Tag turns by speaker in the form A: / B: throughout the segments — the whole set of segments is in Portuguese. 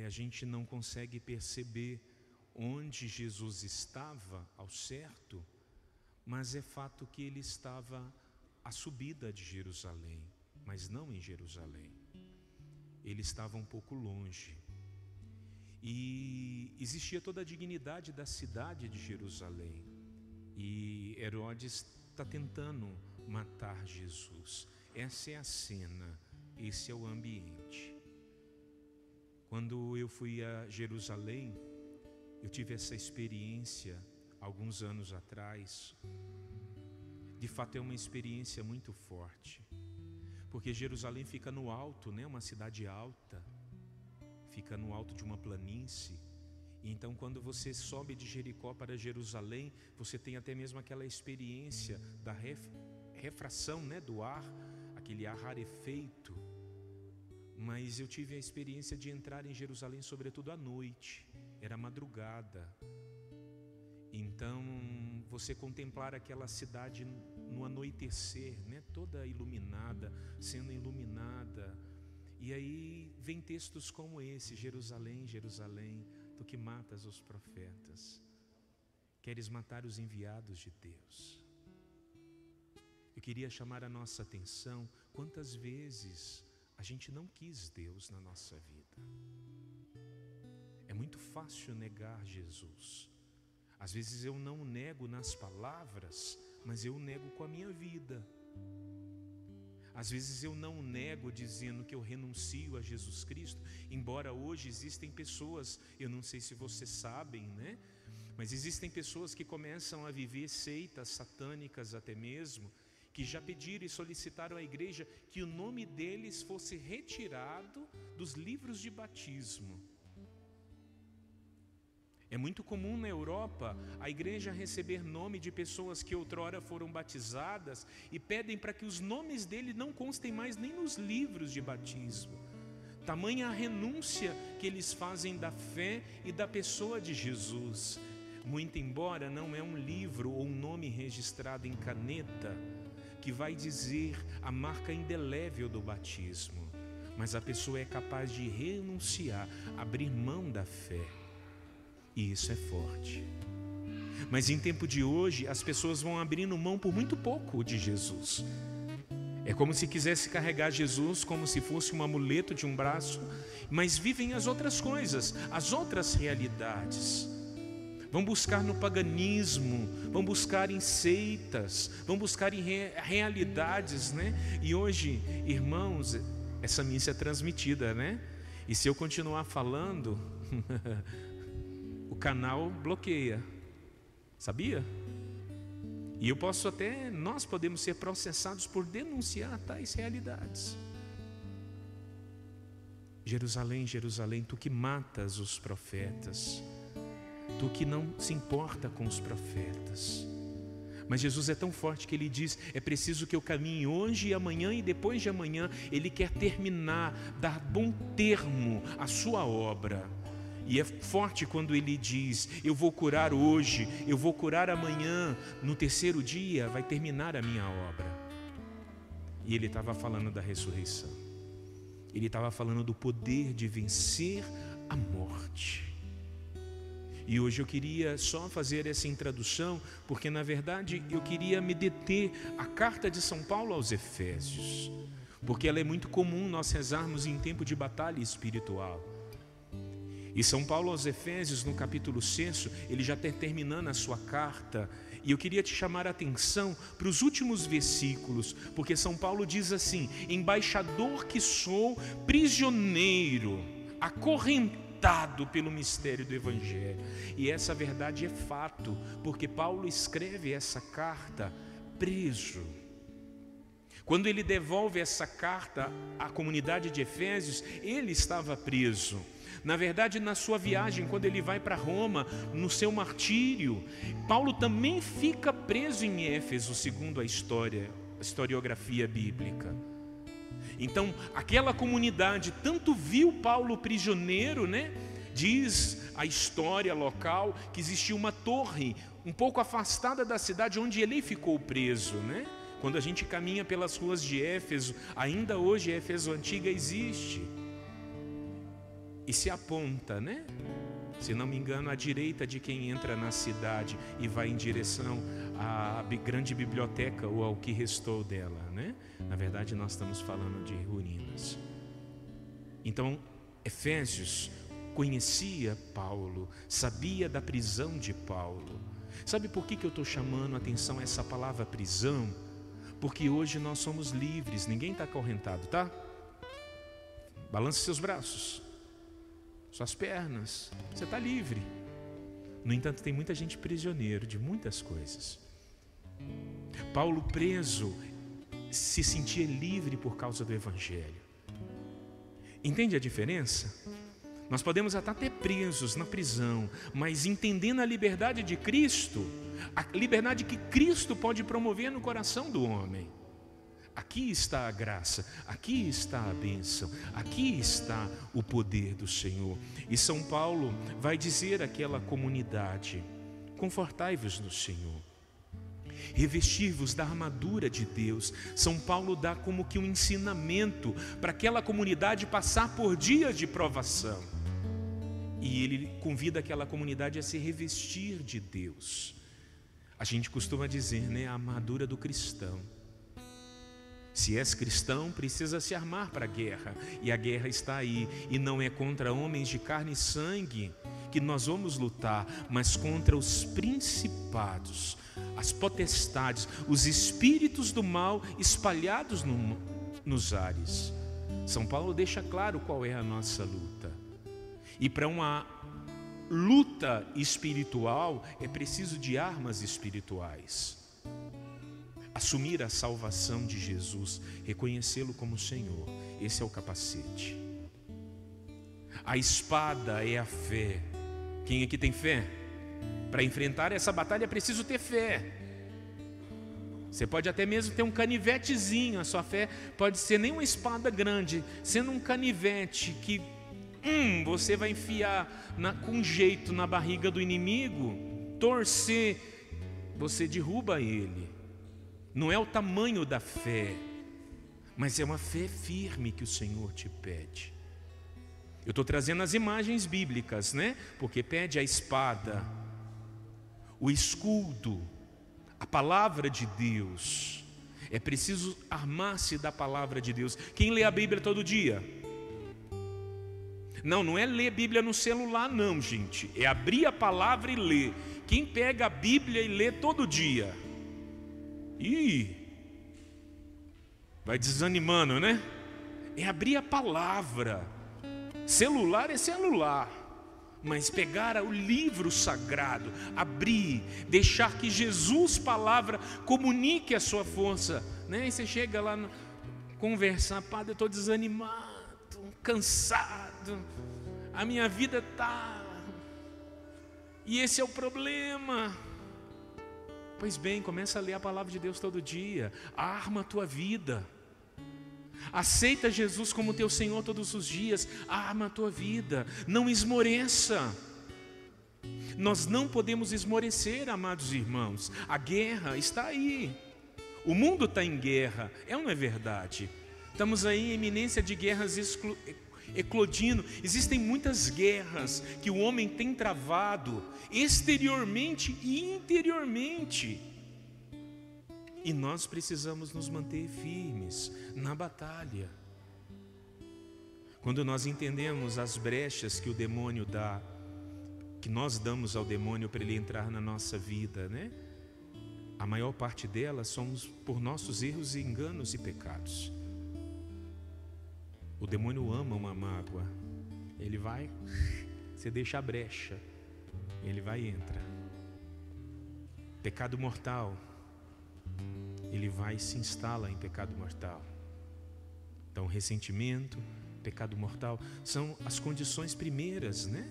A: a gente não consegue perceber onde Jesus estava ao certo, mas é fato que ele estava à subida de Jerusalém, mas não em Jerusalém. Ele estava um pouco longe. E existia toda a dignidade da cidade de Jerusalém. E Herodes está tentando matar Jesus. Essa é a cena, esse é o ambiente. Quando eu fui a Jerusalém, eu tive essa experiência alguns anos atrás. De fato é uma experiência muito forte, porque Jerusalém fica no alto, né? Uma cidade alta, fica no alto de uma planície. E então quando você sobe de Jericó para Jerusalém, você tem até mesmo aquela experiência da refração, né, do ar, aquele ar rarefeito. Mas eu tive a experiência de entrar em Jerusalém sobretudo à noite, era madrugada. Então você contemplar aquela cidade no anoitecer, né, toda iluminada, sendo iluminada. E aí vem textos como esse: Jerusalém, Jerusalém, tu que matas os profetas, queres matar os enviados de Deus. Eu queria chamar a nossa atenção, quantas vezes a gente não quis Deus na nossa vida. É muito fácil negar Jesus. Às vezes eu não nego nas palavras, mas eu nego com a minha vida. Às vezes eu não nego dizendo que eu renuncio a Jesus Cristo, embora hoje existem pessoas, eu não sei se vocês sabem, né? Mas existem pessoas que começam a viver seitas satânicas até mesmo, que já pediram e solicitaram à igreja que o nome deles fosse retirado dos livros de batismo. É muito comum na Europa a igreja receber nome de pessoas que outrora foram batizadas e pedem para que os nomes dele não constem mais nem nos livros de batismo. Tamanha a renúncia que eles fazem da fé e da pessoa de Jesus. Muito embora não é um livro ou um nome registrado em caneta que vai dizer a marca indelével do batismo, mas a pessoa é capaz de renunciar, abrir mão da fé. E isso é forte. Mas em tempo de hoje, as pessoas vão abrindo mão por muito pouco de Jesus. É como se quisesse carregar Jesus como se fosse um amuleto de um braço, mas vivem as outras coisas, as outras realidades. Vão buscar no paganismo, vão buscar em seitas, vão buscar em realidades, né? E hoje, irmãos, essa missa é transmitida, né? E se eu continuar falando, o canal bloqueia, sabia? E eu posso até, nós podemos ser processados por denunciar tais realidades. Jerusalém, Jerusalém, tu que matas os profetas, tu que não se importa com os profetas. Mas Jesus é tão forte que ele diz: é preciso que eu caminhe hoje e amanhã e depois de amanhã. Ele quer terminar, dar bom termo à sua obra. E é forte quando ele diz: eu vou curar hoje, eu vou curar amanhã, no terceiro dia vai terminar a minha obra. E ele estava falando da ressurreição. Ele estava falando do poder de vencer a morte. E hoje eu queria só fazer essa introdução, porque na verdade eu queria me deter à carta de São Paulo aos Efésios, porque ela é muito comum nós rezarmos em tempo de batalha espiritual. E São Paulo aos Efésios, no capítulo 6, ele já está terminando a sua carta, e eu queria te chamar a atenção para os últimos versículos, porque São Paulo diz assim: embaixador que sou, prisioneiro, acorrentado pelo mistério do Evangelho. E essa verdade é fato, porque Paulo escreve essa carta preso. Quando ele devolve essa carta à comunidade de Efésios, ele estava preso. Na verdade, na sua viagem, quando ele vai para Roma, no seu martírio, Paulo também fica preso em Éfeso, segundo a historiografia bíblica. Então, aquela comunidade tanto viu Paulo prisioneiro, né? Diz a história local que existia uma torre um pouco afastada da cidade onde ele ficou preso, né? Quando a gente caminha pelas ruas de Éfeso, ainda hoje Éfeso Antiga existe. e se aponta, né? Se não me engano, à direita de quem entra na cidade e vai em direção à grande biblioteca ou ao que restou dela, né? Na verdade, nós estamos falando de ruínas. Então, Efésios conhecia Paulo, sabia da prisão de Paulo. Sabe por que eu estou chamando a atenção a essa palavra prisão? Porque hoje nós somos livres, ninguém está acorrentado, tá? Balance seus braços, suas pernas, você está livre. No entanto, tem muita gente prisioneiro de muitas coisas. Paulo, preso, se sentia livre por causa do Evangelho. Entende a diferença? Nós podemos até ter presos na prisão, mas entendendo a liberdade de Cristo, a liberdade que Cristo pode promover no coração do homem. Aqui está a graça, aqui está a bênção, aqui está o poder do Senhor. E São Paulo vai dizer àquela comunidade: confortai-vos no Senhor, revestir-vos da armadura de Deus. São Paulo dá como que um ensinamento para aquela comunidade passar por dias de provação. E ele convida aquela comunidade a se revestir de Deus. A gente costuma dizer, né, a armadura do cristão. Se és cristão, precisa se armar para a guerra. E a guerra está aí. E não é contra homens de carne e sangue que nós vamos lutar, mas contra os principados, as potestades, os espíritos do mal espalhados nos ares. São Paulo deixa claro qual é a nossa luta. E para uma luta espiritual é preciso de armas espirituais. Assumir a salvação de Jesus, reconhecê-lo como Senhor, esse é o capacete. A espada é a fé. Quem aqui tem fé? Para enfrentar essa batalha é preciso ter fé. Você pode até mesmo ter um canivetezinho, a sua fé pode ser nem uma espada grande, sendo um canivete que você vai enfiar com jeito na barriga do inimigo, torcer, você derruba ele. Não é o tamanho da fé, mas é uma fé firme que o Senhor te pede. Eu estou trazendo as imagens bíblicas, né? Porque pede a espada, o escudo, a palavra de Deus. É preciso armar-se da palavra de Deus. Quem lê a Bíblia todo dia? Não é ler Bíblia no celular não, gente. É abrir a palavra e ler. Quem pega a Bíblia e lê todo dia? Vai desanimando, né? É abrir a palavra. Celular é celular, mas pegar o livro sagrado, abrir, deixar que Jesus, palavra, comunique a sua força, né? E você chega lá, conversar: padre, eu estou desanimado, cansado, a minha vida está... E esse é o problema. Pois bem, começa a ler a palavra de Deus todo dia. Arma a tua vida. Aceita Jesus como teu Senhor todos os dias. Arma a tua vida. Não esmoreça. Nós não podemos esmorecer, amados irmãos. A guerra está aí. O mundo está em guerra. É ou não é verdade? Estamos aí em iminência de guerras eclodindo. Existem muitas guerras que o homem tem travado, exteriormente e interiormente. E nós precisamos nos manter firmes na batalha. Quando nós entendemos as brechas que o demônio dá, que nós damos ao demônio para ele entrar na nossa vida, né? A maior parte delas somos por nossos erros, enganos e pecados. O demônio ama uma mágoa. Ele vai, você deixa a brecha, ele vai e entra. Pecado mortal, ele vai e se instala em pecado mortal. Então, ressentimento, pecado mortal são as condições primeiras, né?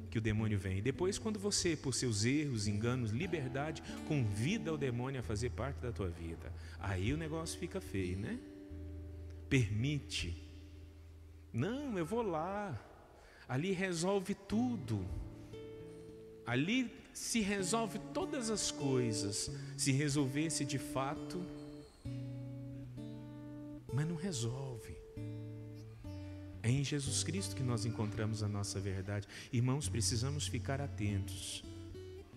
A: Que o demônio vem. E depois, quando você, por seus erros, enganos, liberdade, convida o demônio a fazer parte da tua vida, aí o negócio fica feio, né? Permite. Não, eu vou lá. Ali resolve tudo. Ali se resolve todas as coisas. Se resolvesse de fato, mas não resolve. É em Jesus Cristo que nós encontramos a nossa verdade. Irmãos, precisamos ficar atentos.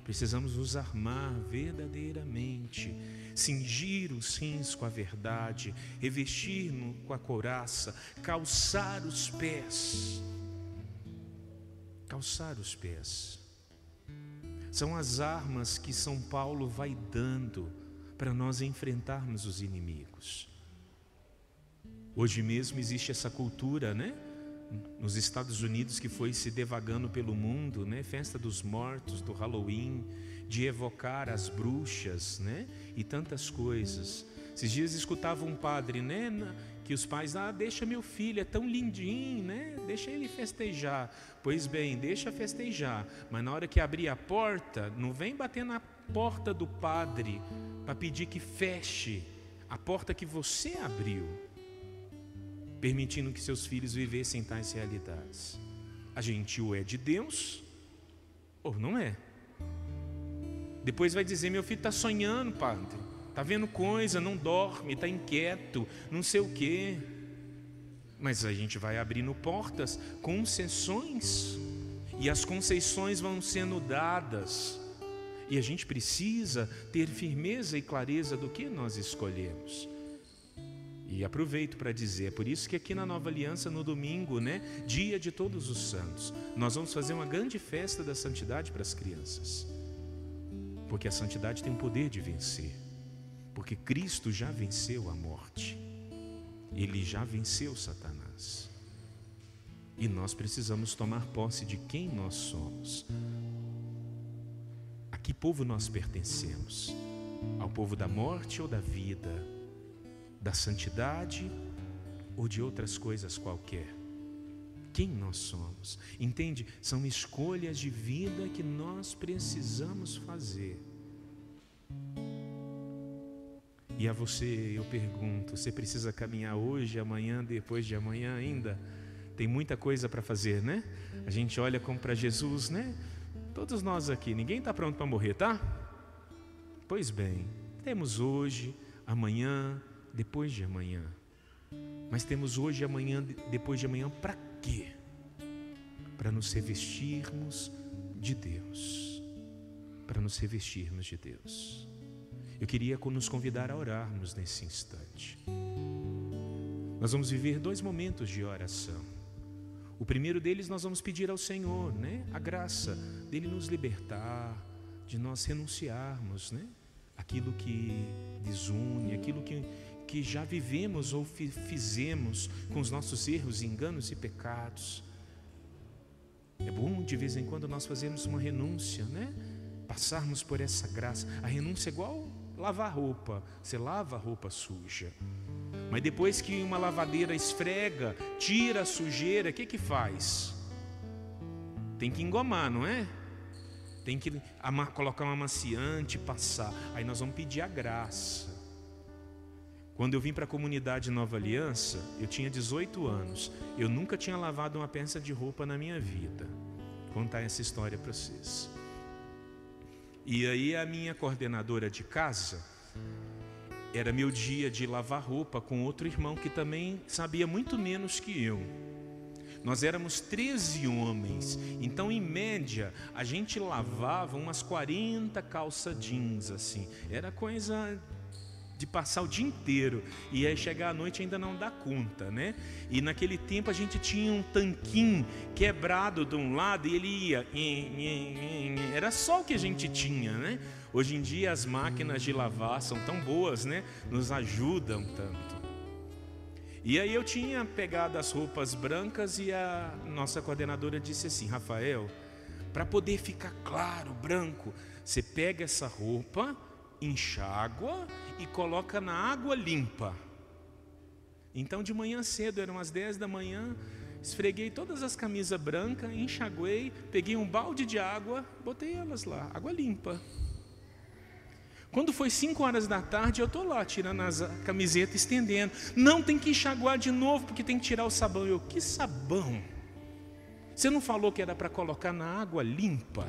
A: Precisamos nos armar verdadeiramente, cingir os rins com a verdade, revestir-nos com a couraça, calçar os pés. Calçar os pés. São as armas que São Paulo vai dando para nós enfrentarmos os inimigos. Hoje mesmo existe essa cultura, né? Nos Estados Unidos, que foi se devagando pelo mundo, né? Festa dos mortos, do Halloween, de evocar as bruxas, né? E tantas coisas. Esses dias escutava um padre, né? Que os pais, deixa meu filho, é tão lindinho, né? Deixa ele festejar. Pois bem, deixa festejar, mas na hora que abrir a porta, não vem bater na porta do padre para pedir que feche a porta que você abriu, permitindo que seus filhos vivessem tais realidades. A gente ou é de Deus, ou não é. Depois vai dizer, meu filho está sonhando, padre, está vendo coisa, não dorme, está inquieto, não sei o quê. Mas a gente vai abrindo portas, concessões, e as concessões vão sendo dadas, e a gente precisa ter firmeza e clareza do que nós escolhemos. E aproveito para dizer, é por isso que aqui na Nova Aliança, no domingo, né, dia de Todos os Santos, nós vamos fazer uma grande festa da santidade para as crianças. Porque a santidade tem o poder de vencer. Porque Cristo já venceu a morte. Ele já venceu Satanás. E nós precisamos tomar posse de quem nós somos. A que povo nós pertencemos? Ao povo da morte ou da vida? Da santidade ou de outras coisas qualquer? Quem nós somos? Entende? São escolhas de vida que nós precisamos fazer. E a você eu pergunto, você precisa caminhar hoje, amanhã, depois de amanhã ainda? Tem muita coisa para fazer, né? A gente olha como para Jesus, né? Todos nós aqui, ninguém está pronto para morrer, tá? Pois bem, temos hoje, amanhã, depois de amanhã. Mas temos hoje, amanhã, depois de amanhã, para quê? Para nos revestirmos de Deus. Para nos revestirmos de Deus. Eu queria nos convidar a orarmos nesse instante. Nós vamos viver 2 momentos de oração. O primeiro deles nós vamos pedir ao Senhor, né? A graça dele nos libertar, de nós renunciarmos, né? Aquilo que desune, aquilo que já vivemos ou fizemos com os nossos erros, enganos e pecados. É bom de vez em quando nós fazermos uma renúncia, né? Passarmos por essa graça. A renúncia é igual lavar roupa. Você lava a roupa suja, mas depois que uma lavadeira esfrega, tira a sujeira, o que faz? Tem que engomar, não é? Tem que colocar um amaciante, passar. Aí nós vamos pedir a graça. Quando eu vim para a comunidade Nova Aliança, eu tinha 18 anos. Eu nunca tinha lavado uma peça de roupa na minha vida. Vou contar essa história para vocês. E aí a minha coordenadora de casa, era meu dia de lavar roupa com outro irmão que também sabia muito menos que eu. Nós éramos 13 homens, então em média a gente lavava umas 40 calça jeans assim. Era coisa de passar o dia inteiro, e aí chegar à noite ainda não dá conta, né? E naquele tempo a gente tinha um tanquinho quebrado de um lado e ele ia, era só o que a gente tinha, né? Hoje em dia as máquinas de lavar são tão boas, né? Nos ajudam tanto. E aí eu tinha pegado as roupas brancas e a nossa coordenadora disse assim: Rafael, para poder ficar claro, branco, você pega essa roupa, enxágua e coloca na água limpa. Então de manhã cedo, eram as 10 da manhã, esfreguei todas as camisas brancas, enxaguei, peguei um balde de água, botei elas lá, água limpa. Quando foi 5 horas da tarde, eu estou lá tirando as camisetas, estendendo. Não, tem que enxaguar de novo, porque tem que tirar o sabão. Eu, que sabão? Você não falou que era para colocar na água limpa?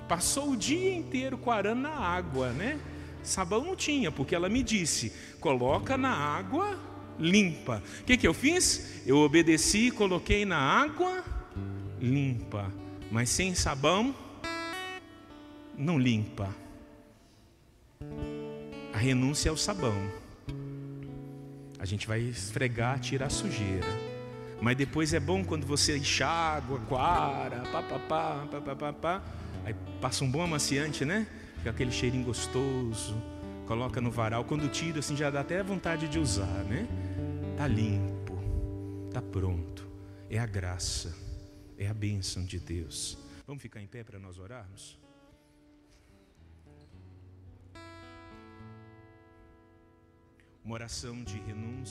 A: Passou o dia inteiro coarando na água, né? Sabão não tinha, porque ela me disse: coloca na água limpa. O que eu fiz? Eu obedeci e coloquei na água limpa. Mas sem sabão, não limpa. A renúncia é o sabão. A gente vai esfregar, tirar a sujeira. Mas depois é bom quando você enxágua, coara, pá. Aí passa um bom amaciante, né? Fica aquele cheirinho gostoso. Coloca no varal. Quando tira, assim, já dá até vontade de usar, né? Tá limpo, tá pronto. É a graça, é a bênção de Deus. Vamos ficar em pé para nós orarmos? Uma oração de renúncia.